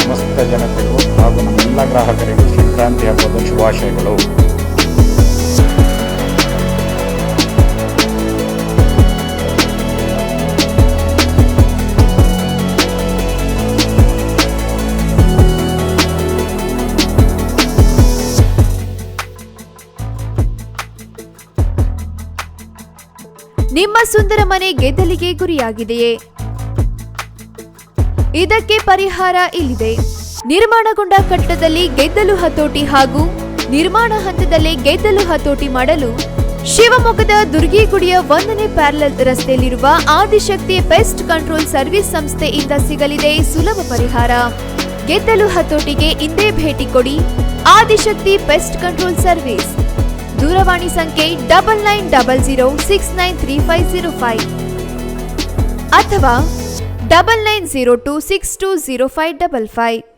ಸಮಸ್ತ ಜನತೆಗೂ ಹಾಗೂ ನಮ್ಮೆಲ್ಲ ಗ್ರಾಹಕರಿಗೂ ಸಂಕ್ರಾಂತಿ ಹಬ್ಬದ ಶುಭಾಶಯಗಳು. ನಿಮ್ಮ ಸುಂದರ ಮನೆ ಗೆದ್ದಲಿಗೆ ಗುರಿಯಾಗಿದೆಯೇ? ಇದಕ್ಕೆ ಪರಿಹಾರ ಇಲ್ಲಿದೆ. ನಿರ್ಮಾಣಗೊಂಡ ಕಟ್ಟಡದಲ್ಲಿ ಗೆದ್ದಲು ಹತೋಟಿ ಹಾಗೂ ನಿರ್ಮಾಣ ಹಂತದಲ್ಲೇ ಗೆದ್ದಲು ಹತೋಟಿ ಮಾಡಲು ಶಿವಮೊಗ್ಗದ ದುರ್ಗಿಗುಡಿಯ 1ನೇ ಪ್ಯಾರಲಲ್ ರಸ್ತೆಯಲ್ಲಿರುವ ಆದಿಶಕ್ತಿ ಪೆಸ್ಟ್ ಕಂಟ್ರೋಲ್ ಸರ್ವಿಸ್ ಸಂಸ್ಥೆಯಿಂದ ಸಿಗಲಿದೆ ಸುಲಭ ಪರಿಹಾರ. ಗೆದ್ದಲು ಹತೋಟಿಗೆ ಇಂದೇ ಭೇಟಿ ಕೊಡಿ. Adishakti pest control service. ದೂರವಾಣಿ ಸಂಖ್ಯೆ 9900693505 ಅಥವಾ 9902620555.